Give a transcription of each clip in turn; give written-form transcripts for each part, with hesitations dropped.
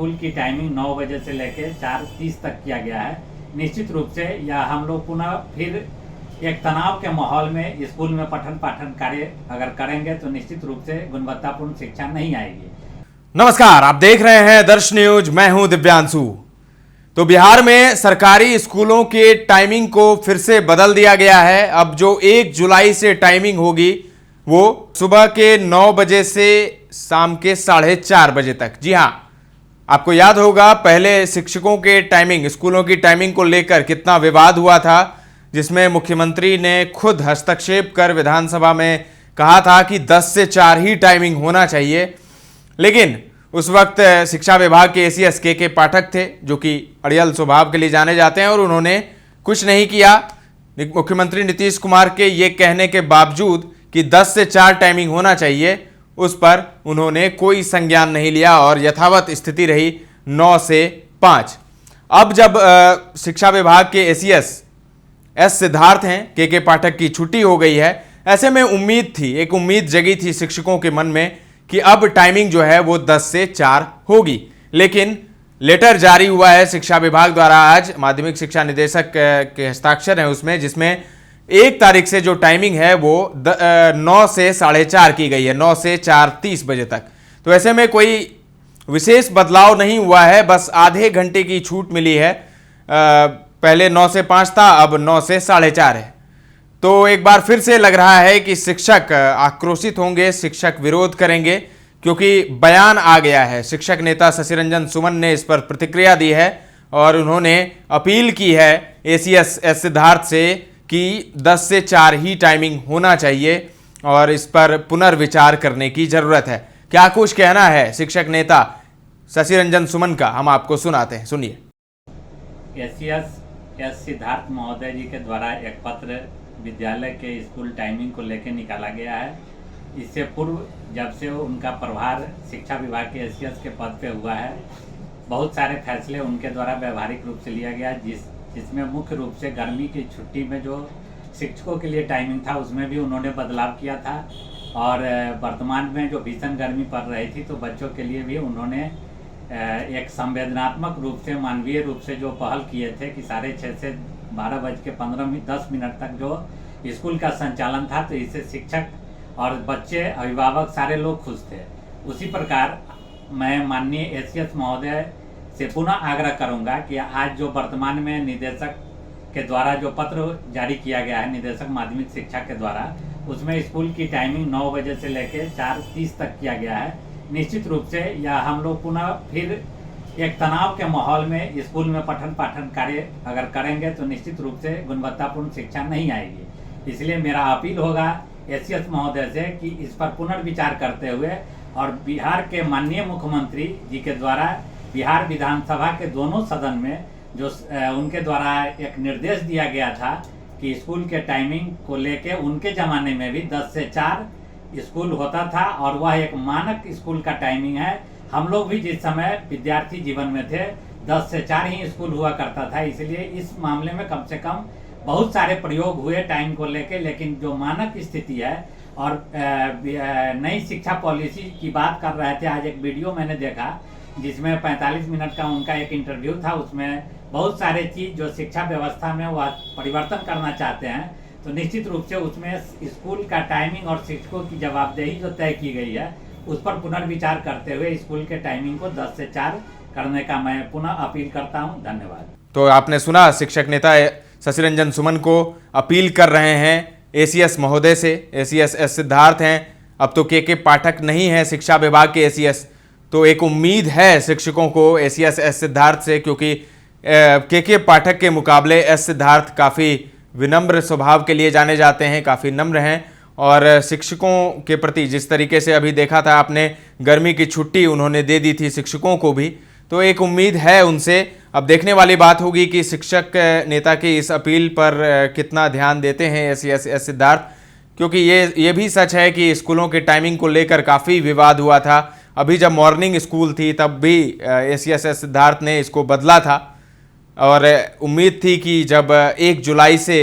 School की timing 9 बजे से लेकर 4:30 तक किया गया है। निश्चित रूप से यह हम लोग पुनः फिर एक तनाव के माहौल में स्कूल में पठन पाठन कार्य अगर करेंगे तो निश्चित रूप से गुणवत्तापूर्ण शिक्षा नहीं आएगी। नमस्कार, आप देख रहे हैं दर्श न्यूज। मैं हूं दिव्यांशु। तो बिहार में सरकारी स्कूलों के टाइमिंग को फिर से बदल दिया गया है। अब जो 1 जुलाई से टाइमिंग होगी वो सुबह के 9 बजे से शाम के 4:30 बजे तक। जी हां, आपको याद होगा पहले शिक्षकों के टाइमिंग, स्कूलों की टाइमिंग को लेकर कितना विवाद हुआ था, जिसमें मुख्यमंत्री ने खुद हस्तक्षेप कर विधानसभा में कहा था कि 10 से 4 ही टाइमिंग होना चाहिए। लेकिन उस वक्त शिक्षा विभाग के एसीएस के पाठक थे, जो कि अड़ियल स्वभाव के लिए जाने जाते हैं, और उन्होंने कुछ नहीं किया। मुख्यमंत्री नीतीश कुमार के ये कहने के बावजूद कि 10 से 4 टाइमिंग होना चाहिए, उस पर उन्होंने कोई संज्ञान नहीं लिया और यथावत स्थिति रही 9 से 5। अब जब शिक्षा विभाग के एसीएस एस सिद्धार्थ हैं, के पाठक की छुट्टी हो गई है, ऐसे में उम्मीद थी, एक उम्मीद जगी थी शिक्षकों के मन में कि अब टाइमिंग जो है वो 10 से 4 होगी। लेकिन लेटर जारी हुआ है शिक्षा विभाग द्वारा आज, माध्यमिक शिक्षा निदेशक के हस्ताक्षर हैं उसमें, जिसमें 1 तारीख से जो टाइमिंग है वो 9 से 4:30 की गई है, 9 से 4:30 बजे तक। तो ऐसे में कोई विशेष बदलाव नहीं हुआ है, बस आधे घंटे की छूट मिली है। पहले 9 से 5 था, अब 9 से 4:30 है। तो एक बार फिर से लग रहा है कि शिक्षक आक्रोशित होंगे, शिक्षक विरोध करेंगे, क्योंकि बयान आ गया है। शिक्षक नेता शशि रंजन सुमन ने इस पर प्रतिक्रिया दी है और उन्होंने अपील की है एसीएस एस सिद्धार्थ से कि 10 से 4 ही टाइमिंग होना चाहिए और इस पर पुनर्विचार करने की जरूरत है। क्या कुछ कहना है शिक्षक नेता शशि रंजन सुमन का, हम आपको सुनाते हैं, सुनिए। एसीएस एस सिद्धार्थ महोदय जी के द्वारा एक पत्र विद्यालय के स्कूल टाइमिंग को लेकर निकाला गया है। इससे पूर्व जब से उनका प्रभार शिक्षा विभाग के एसीएस के पद पे हुआ है, बहुत सारे फैसले उनके द्वारा व्यवहारिक रूप से लिया गया, जिसमें मुख्य रूप से गर्मी की छुट्टी में जो शिक्षकों के लिए टाइमिंग था उसमें भी उन्होंने बदलाव किया था, और वर्तमान में जो भीषण गर्मी पड़ रही थी तो बच्चों के लिए भी उन्होंने एक संवेदनात्मक रूप से, मानवीय रूप से जो पहल किए थे कि 6:30 से 12:15 तक जो स्कूल का संचालन था, तो इससे शिक्षक और बच्चे, अभिभावक सारे लोग खुश थे। उसी प्रकार मैं माननीय एसीएस महोदय से पुनः आग्रह करूंगा कि आज जो वर्तमान में निदेशक के द्वारा जो पत्र जारी किया गया है, निदेशक माध्यमिक शिक्षा के द्वारा, उसमें स्कूल की टाइमिंग 9 बजे से लेकर 4:30 तक किया गया है। निश्चित रूप से यह हम लोग पुनः फिर एक तनाव के माहौल में स्कूल में पठन पाठन कार्य अगर करेंगे तो निश्चित रूप से गुणवत्तापूर्ण शिक्षा नहीं आएगी। इसलिए मेरा अपील होगा एसीएस महोदय से कि इस पर पुनर्विचार करते हुए और बिहार के माननीय मुख्यमंत्री जी के द्वारा बिहार विधानसभा के दोनों सदन में जो उनके द्वारा एक निर्देश दिया गया था कि स्कूल के टाइमिंग को लेके, उनके ज़माने में भी 10 से 4 स्कूल होता था और वह एक मानक स्कूल का टाइमिंग है। हम लोग भी जिस समय विद्यार्थी जीवन में थे 10 से 4 ही स्कूल हुआ करता था, इसलिए इस मामले में कम से कम बहुत सारे प्रयोग हुए टाइम को लेके, लेकिन जो मानक स्थिति है और नई शिक्षा पॉलिसी की बात कर रहे थे। आज एक वीडियो मैंने देखा जिसमें 45 मिनट का उनका एक इंटरव्यू था, उसमें बहुत सारे चीज़ जो शिक्षा व्यवस्था में वह परिवर्तन करना चाहते हैं, तो निश्चित रूप से उसमें स्कूल का टाइमिंग और शिक्षकों की जवाबदेही जो तय की गई है उस पर पुनर्विचार करते हुए स्कूल के टाइमिंग को 10 से 4 करने का मैं पुनः अपील करता हूं। धन्यवाद। तो आपने सुना, शिक्षक नेता शशि रंजन सुमन को अपील कर रहे हैं एसीएस महोदय से। एसीएस एस सिद्धार्थ हैं, अब तो के पाठक नहीं है शिक्षा विभाग के एसीएस। तो एक उम्मीद है शिक्षकों को एसीएस एस सिद्धार्थ से, क्योंकि के पाठक के मुकाबले एस सिद्धार्थ काफ़ी विनम्र स्वभाव के लिए जाने जाते हैं, काफ़ी नम्र हैं, और शिक्षकों के प्रति जिस तरीके से अभी देखा था आपने, गर्मी की छुट्टी उन्होंने दे दी थी शिक्षकों को भी, तो एक उम्मीद है उनसे। अब देखने वाली बात होगी कि शिक्षक नेता की इस अपील पर कितना ध्यान देते हैं एसीएस सिद्धार्थ, क्योंकि ये भी सच है कि स्कूलों के टाइमिंग को लेकर काफ़ी विवाद हुआ था। अभी जब मॉर्निंग स्कूल थी तब भी एसीएस सिद्धार्थ ने इसको बदला था, और उम्मीद थी कि जब 1 जुलाई से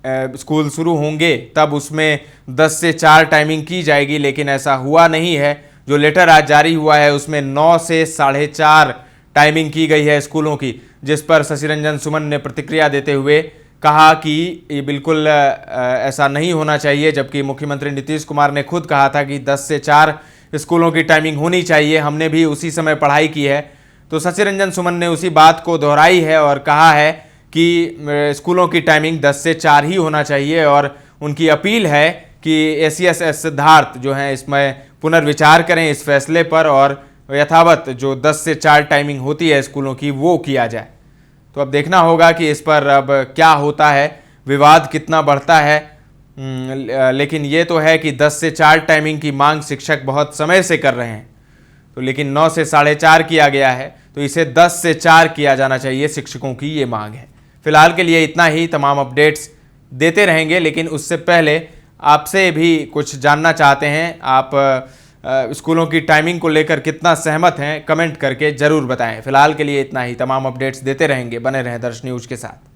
स्कूल शुरू होंगे तब उसमें 10 से 4 टाइमिंग की जाएगी, लेकिन ऐसा हुआ नहीं है। जो लेटर आज जारी हुआ है उसमें 9 से 4:30 टाइमिंग की गई है स्कूलों की, जिस पर शशि रंजन सुमन ने प्रतिक्रिया देते हुए कहा कि ये बिल्कुल ऐसा नहीं होना चाहिए, जबकि मुख्यमंत्री नीतीश कुमार ने खुद कहा था कि 10 से 4 स्कूलों की टाइमिंग होनी चाहिए, हमने भी उसी समय पढ़ाई की है। तो शशि रंजन सुमन ने उसी बात को दोहराई है और कहा है कि स्कूलों की टाइमिंग 10 से 4 ही होना चाहिए और उनकी अपील है कि एसीएस सिद्धार्थ जो है इसमें पुनर्विचार करें इस फैसले पर और यथावत जो 10 से 4 टाइमिंग होती है स्कूलों की वो किया जाए। तो अब देखना होगा कि इस पर अब क्या होता है, विवाद कितना बढ़ता है। लेकिन ये तो है कि 10 से 4 टाइमिंग की मांग शिक्षक बहुत समय से कर रहे हैं, तो लेकिन 9 से 4:30 किया गया है, तो इसे 10 से 4 किया जाना चाहिए, शिक्षकों की ये मांग है। फिलहाल के लिए इतना ही, तमाम अपडेट्स देते रहेंगे, लेकिन उससे पहले आपसे भी कुछ जानना चाहते हैं। आप स्कूलों की टाइमिंग को लेकर कितना सहमत हैं, कमेंट करके जरूर बताएं। फिलहाल के लिए इतना ही, तमाम अपडेट्स देते रहेंगे, बने रहें दर्श न्यूज के साथ।